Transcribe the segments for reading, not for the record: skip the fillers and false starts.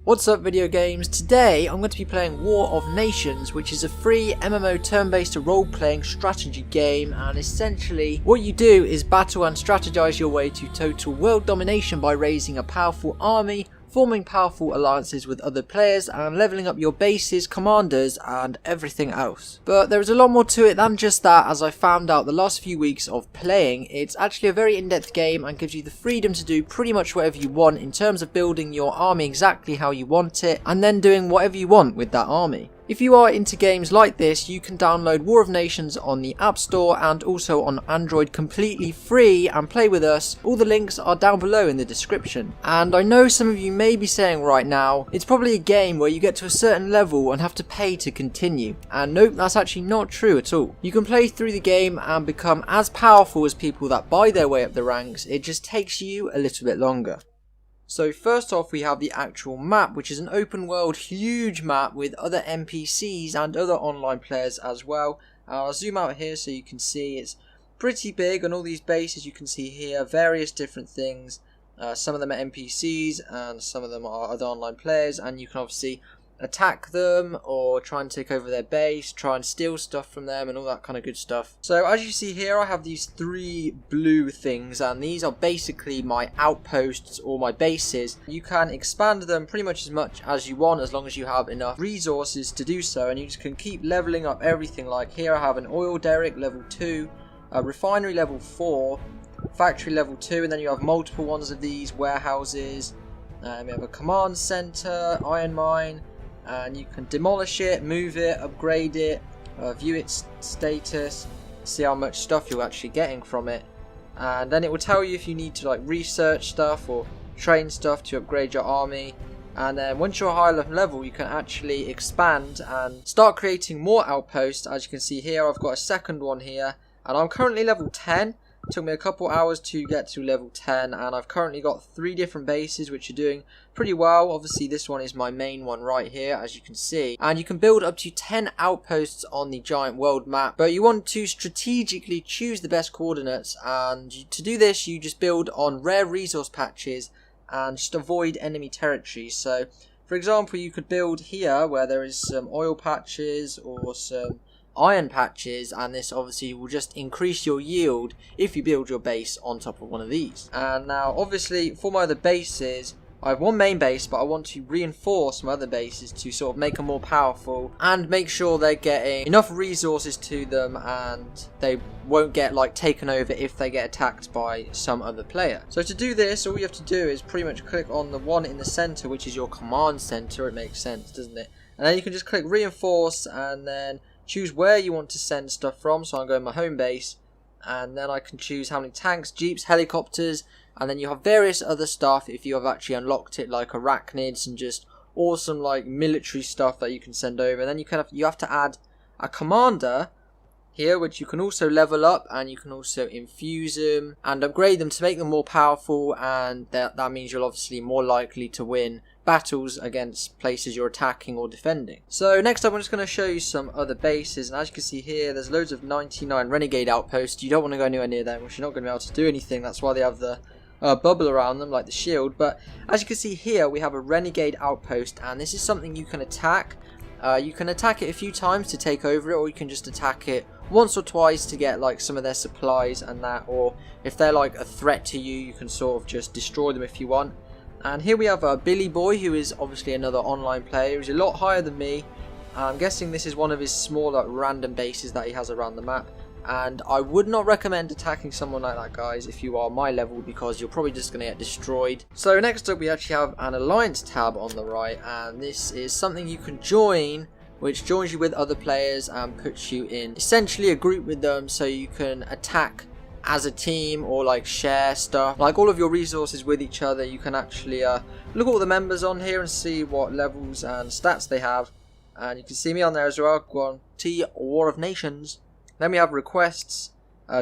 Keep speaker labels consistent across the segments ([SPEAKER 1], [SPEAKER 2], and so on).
[SPEAKER 1] What's up video games? Today I'm going to be playing War of Nations, which is a free MMO turn-based role-playing strategy game, and essentially what you do is battle and strategize your way to total world domination by raising a powerful army, forming powerful alliances with other players, and leveling up your bases, commanders, and everything else. But there is a lot more to it than just that, as I found out the last few weeks of playing. It's actually a very in-depth game and gives you the freedom to do pretty much whatever you want in terms of building your army exactly how you want it, and then doing whatever you want with that army. If you are into games like this, you can download War of Nations on the App Store and also on Android completely free and play with us. All the links are down below in the description. And I know some of you may be saying right now, it's probably a game where you get to a certain level and have to pay to continue. And nope, that's actually not true at all. You can play through the game and become as powerful as people that buy their way up the ranks. It just takes you a little bit longer. So first off, we have the actual map, which is an open world huge map with other NPCs and other online players as well. I'll zoom out here so you can see it's pretty big, and all these bases you can see here, various different things. Some of them are NPCs and some of them are other online players, and you can obviously attack them or try and take over their base, try and steal stuff from them and all that kind of good stuff. So as you see here, I have these three blue things, and these are basically my outposts or my bases. You can expand them pretty much as you want, as long as you have enough resources to do so, and you just can keep leveling up everything. Like here I have an oil derrick level 2, a refinery level 4, factory level 2, and then you have multiple ones of these, warehouses, and we have a command center, iron mine, and you can demolish it, move it, upgrade it, view its status, see how much stuff you're actually getting from it, and then it will tell you if you need to like research stuff or train stuff to upgrade your army. And then once you're a high enough level, you can actually expand and start creating more outposts. As you can see here, I've got a second one here, and I'm currently level 10. It took me a couple hours to get to level 10, and I've currently got 3 different bases which are doing pretty well. Obviously this one is my main one right here, as you can see, and you can build up to 10 outposts on the giant world map, but you want to strategically choose the best coordinates, and to do this you just build on rare resource patches and just avoid enemy territories. So for example, you could build here where there is some oil patches or some iron patches, and this obviously will just increase your yield if you build your base on top of one of these. And now obviously for my other bases, I have one main base, but I want to reinforce my other bases to sort of make them more powerful and make sure they're getting enough resources to them and they won't get like taken over if they get attacked by some other player. So to do this, all you have to do is pretty much click on the one in the center, which is your command center. It makes sense, doesn't it? And then you can just click reinforce and then choose where you want to send stuff from. So I'm going my home base, and then I can choose how many tanks, jeeps, helicopters, and then you have various other stuff if you have actually unlocked it, like arachnids and just awesome like military stuff that you can send over. And then you have to add a commander here, which you can also level up, and you can also infuse them and upgrade them to make them more powerful, and that means you're obviously more likely to win battles against places you're attacking or defending. So next up I'm just going to show you some other bases, and as you can see here there's loads of 99 renegade outposts. You don't want to go anywhere near them, which you're not going to be able to do anything. That's why they have the bubble around them like the shield. But as you can see here, we have a renegade outpost, and this is something you can attack. You can attack it a few times to take over it, or you can just attack it once or twice to get like some of their supplies and that, or if they're like a threat to you, you can sort of just destroy them if you want. And here we have Billy Boy, who is obviously another online player. He's a lot higher than me. I'm guessing this is one of his smaller random bases that he has around the map, and I would not recommend attacking someone like that, guys, if you are my level, because you're probably just going to get destroyed. So next up we actually have an alliance tab on the right, and this is something you can join, which joins you with other players and puts you in essentially a group with them, so you can attack as a team or like share stuff, like all of your resources with each other. You can actually look at all the members on here and see what levels and stats they have, and you can see me on there as well. Go on T War of Nations. Then we have requests,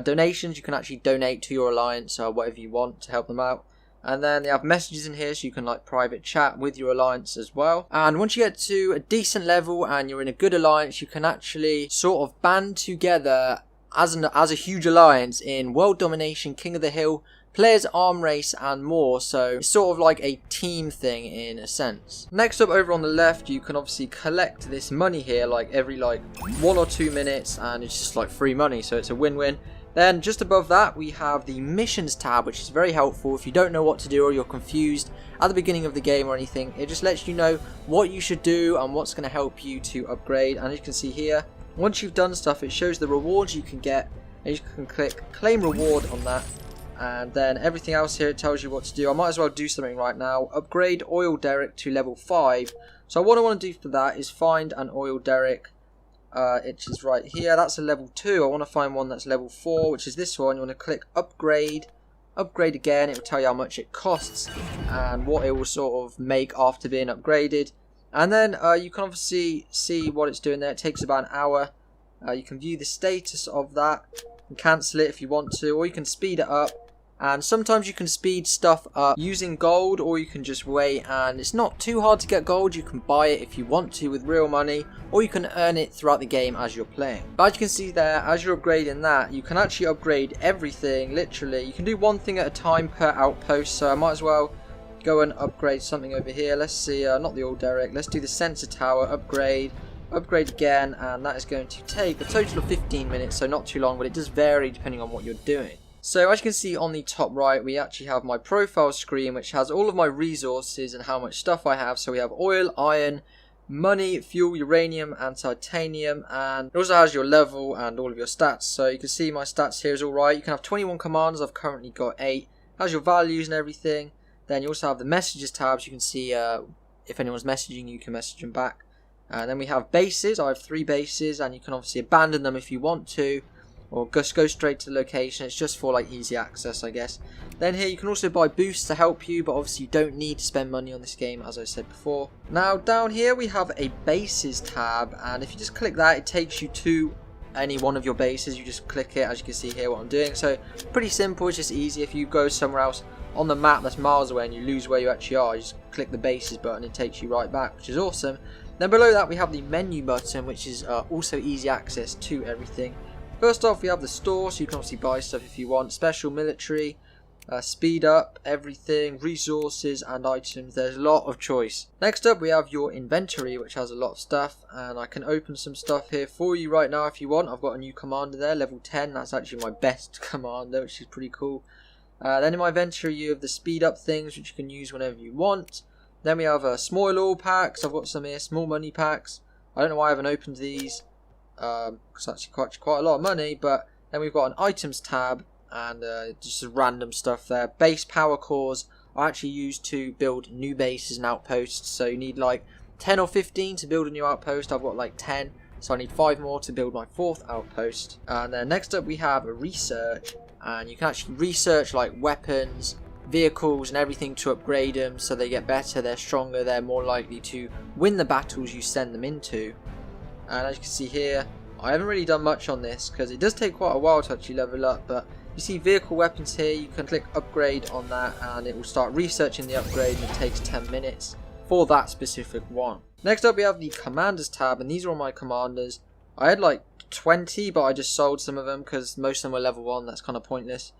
[SPEAKER 1] donations. You can actually donate to your alliance or whatever you want to help them out. And then they have messages in here, so you can like private chat with your alliance as well. And once you get to a decent level and you're in a good alliance, you can actually sort of band together as a huge alliance in world domination, king of the hill, players arm race and more, so it's sort of like a team thing in a sense. Next up, over on the left, you can obviously collect this money here like every 1 or 2 minutes, and it's just like free money, so it's a win-win. Then just above that we have the missions tab, which is very helpful if you don't know what to do or you're confused at the beginning of the game or anything. It just lets you know what you should do and what's going to help you to upgrade. And as you can see here, once you've done stuff, it shows the rewards you can get, and you can click claim reward on that, and then everything else here, it tells you what to do. I might as well do something right now. Upgrade oil derrick to level 5. So what I want to do for that is find an oil derrick. It is right here. That's a level 2. I want to find one that's level 4, which is this one. You want to click upgrade. Upgrade again. It will tell you how much it costs and what it will sort of make after being upgraded. And then you can obviously see what it's doing there. It takes about an hour. You can view the status of that and cancel it if you want to, or you can speed it up. And sometimes you can speed stuff up using gold, or you can just wait, and it's not too hard to get gold. You can buy it if you want to with real money, or you can earn it throughout the game as you're playing. But as you can see there, as you're upgrading that, you can actually upgrade everything, literally. You can do one thing at a time per outpost, so I might as well go and upgrade something over here. Let's see, not the old derrick, let's do the sensor tower, upgrade again, and that is going to take a total of 15 minutes, so not too long, but it does vary depending on what you're doing. So as you can see on the top right, we actually have my profile screen, which has all of my resources and how much stuff I have. So we have oil, iron, money, fuel, uranium and titanium, and it also has your level and all of your stats. So you can see my stats here is alright. You can have 21 commanders, I've currently got 8. Has your values and everything. Then you also have the messages tabs. You can see if anyone's messaging, you can message them back. And then we have bases. I have 3 bases, and you can obviously abandon them if you want to, or just go straight to the location. It's just for easy access, I guess. Then here you can also buy boosts to help you, but obviously you don't need to spend money on this game, as I said before. Now down here we have a bases tab, and if you just click that, it takes you to any one of your bases. You just click it, as you can see here what I'm doing. So pretty simple, it's just easy. If you go somewhere else on the map that's miles away and you lose where you actually are, you just click the bases button, it takes you right back, which is awesome. Then below that we have the menu button, which is also easy access to everything. First off, we have the store, so you can obviously buy stuff if you want. Special, military, speed up, everything, resources and items. There's a lot of choice. Next up, we have your inventory, which has a lot of stuff, and I can open some stuff here for you right now if you want. I've got a new commander there, level 10. That's actually my best commander, which is pretty cool. Then in my inventory, you have the speed up things, which you can use whenever you want. Then we have small oil packs. I've got some here, small money packs. I don't know why I haven't opened these, because that's quite a lot of money. But then we've got an items tab, and just some random stuff there. Base power cores are actually used to build new bases and outposts. So you need 10 or 15 to build a new outpost. I've got 10, so I need 5 more to build my 4th outpost. And then next up we have a research, and you can actually research weapons, vehicles and everything to upgrade them so they get better, they're stronger, they're more likely to win the battles you send them into. And as you can see here, I haven't really done much on this because it does take quite a while to actually level up, but you see vehicle weapons here, you can click upgrade on that and it will start researching the upgrade, and it takes 10 minutes for that specific one. Next up we have the commanders tab, and these are all my commanders. I had 20, but I just sold some of them because most of them were level 1, that's kind of pointless.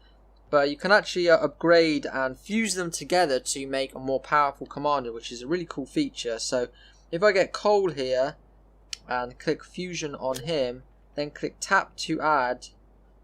[SPEAKER 1] But you can actually upgrade and fuse them together to make a more powerful commander, which is a really cool feature. So if I get Cole here and click fusion on him, then click tap to add,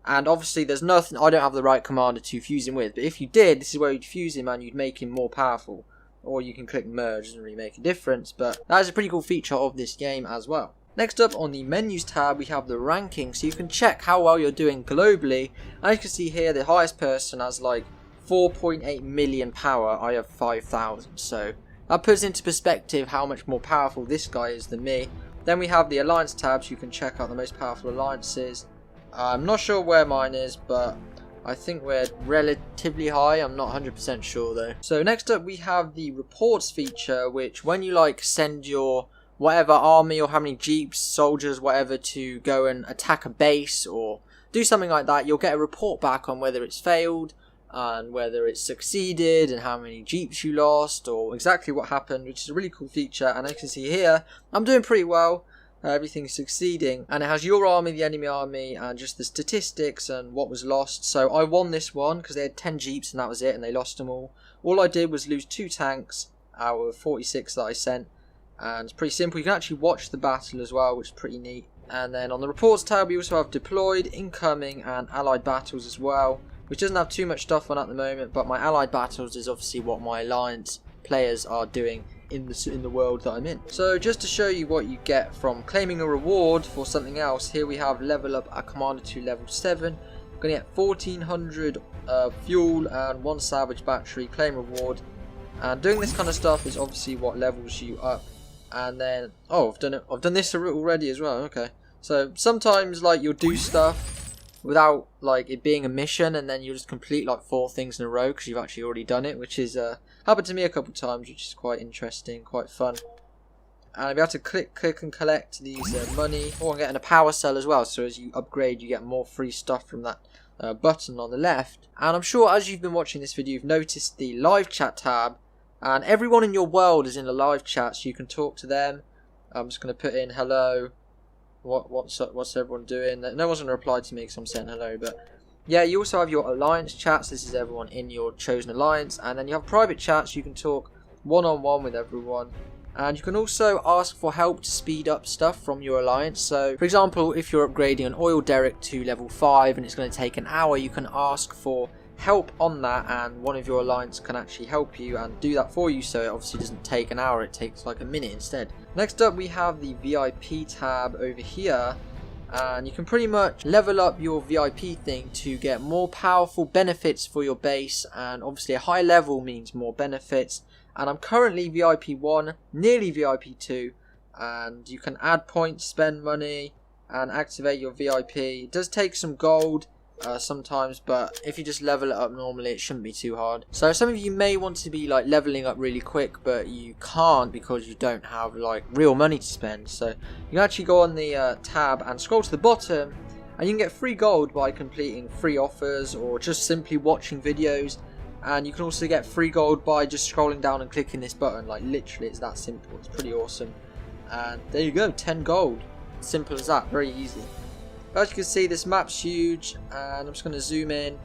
[SPEAKER 1] and obviously there's nothing, I don't have the right commander to fuse him with, but if you did, this is where you'd fuse him and you'd make him more powerful. Or you can click merge, doesn't really make a difference, but that is a pretty cool feature of this game as well. Next up on the menus tab we have the ranking, so you can check how well you're doing globally. As you can see here, the highest person has 4.8 million power, I have 5,000, so that puts into perspective how much more powerful this guy is than me. Then we have the alliance tab, so you can check out the most powerful alliances. I'm not sure where mine is, but I think we're relatively high, I'm not 100% sure though. So next up we have the reports feature, which when you send your whatever army or how many jeeps, soldiers, whatever to go and attack a base or do something like that, you'll get a report back on whether it's failed and whether it's succeeded and how many jeeps you lost or exactly what happened, which is a really cool feature. And as you can see here, I'm doing pretty well. everything's succeeding, and it has your army, the enemy army, and just the statistics and what was lost. So I won this one because they had 10 jeeps and that was it, and they lost them all. All I did was lose 2 tanks out of 46 that I sent, and it's pretty simple. You can actually watch the battle as well, which is pretty neat. And then on the reports tab we also have deployed, incoming, and allied battles as well, which doesn't have too much stuff on at the moment, but my allied battles is obviously what my alliance players are doing in the world that I'm in. So just to show you what you get from claiming a reward for something else, here we have level up a commander to level 7. I'm going to get 1400 fuel and 1 salvage battery, claim reward. And doing this kind of stuff is obviously what levels you up. And then, oh, I've done this already as well. Okay, so sometimes like you'll do stuff without like it being a mission, and then you'll just complete like 4 things in a row because you've actually already done it, which is happened to me a couple of times, which is quite interesting, quite fun. And I'll be able to click and collect these money. Oh, I'm getting a power cell as well, so as you upgrade you get more free stuff from that button on the left. And I'm sure as you've been watching this video you've noticed the live chat tab, and everyone in your world is in the live chat, so you can talk to them. I'm just going to put in hello, what's everyone doing. No one's going to reply to me because I'm saying hello, but yeah, you also have your alliance chats. This is everyone in your chosen alliance, and then you have private chats. You can talk one-on-one with everyone, and you can also ask for help to speed up stuff from your alliance. So for example, if you're upgrading an oil derrick to level 5 and it's going to take an hour, you can ask for help on that, and one of your alliance can actually help you and do that for you, so it obviously doesn't take an hour, it takes like a minute instead. Next up we have the VIP tab over here, and you can pretty much level up your VIP thing to get more powerful benefits for your base, and obviously a high level means more benefits. And I'm currently VIP 1, nearly VIP 2, and you can add points, spend money, and activate your VIP. It does take some gold sometimes, but if you just level it up normally it shouldn't be too hard. So some of you may want to be like leveling up really quick, but you can't because you don't have like real money to spend. So you can actually go on the tab and scroll to the bottom, and you can get free gold by completing free offers or just simply watching videos. And you can also get free gold by just scrolling down and clicking this button. Like literally it's that simple. It's pretty awesome. And there you go, 10 gold. Simple as that, very easy. As you can see, this map's huge, and I'm just going to zoom in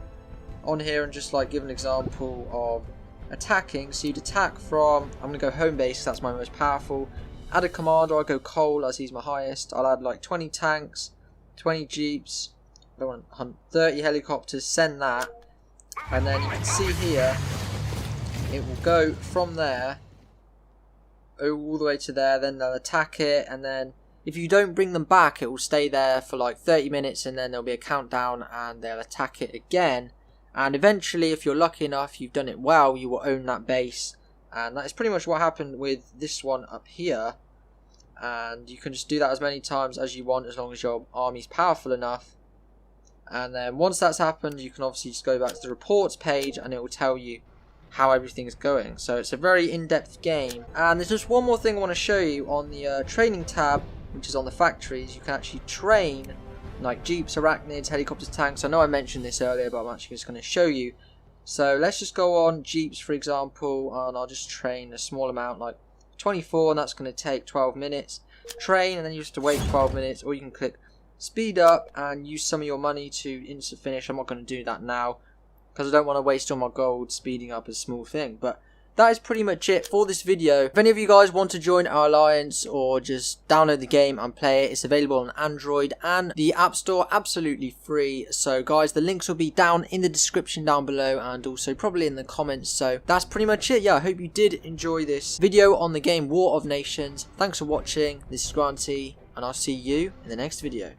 [SPEAKER 1] on here and just like give an example of attacking. So you'd attack from, I'm going to go home base, that's my most powerful. Add a commander, I'll go Cole as he's my highest. I'll add like 20 tanks, 20 jeeps, I don't want 30 helicopters, send that. And then you can see here, it will go from there all the way to there, then they'll attack it, and then if you don't bring them back, it will stay there for like 30 minutes, and then there'll be a countdown and they'll attack it again. And eventually, if you're lucky enough, you've done it well, you will own that base. And that is pretty much what happened with this one up here. And you can just do that as many times as you want, as long as your army's powerful enough. And then once that's happened, you can obviously just go back to the reports page and it will tell you how everything is going. So it's a very in-depth game. And there's just one more thing I want to show you on the training tab, which is on the factories. You can actually train like jeeps, arachnids, helicopters, tanks. I know I mentioned this earlier, but I'm actually just going to show you. So let's just go on jeeps, for example, and I'll just train a small amount, like 24, and that's going to take 12 minutes. Train, and then you have to wait 12 minutes, or you can click speed up and use some of your money to instant finish. I'm not going to do that now because I don't want to waste all my gold speeding up a small thing, but that is pretty much it for this video. If any of you guys want to join our alliance or just download the game and play it, it's available on Android and the App Store, absolutely free. So guys, the links will be down in the description down below and also probably in the comments. So that's pretty much it. Yeah, I hope you did enjoy this video on the game War of Nations. Thanks for watching. This is Granty, and I'll see you in the next video.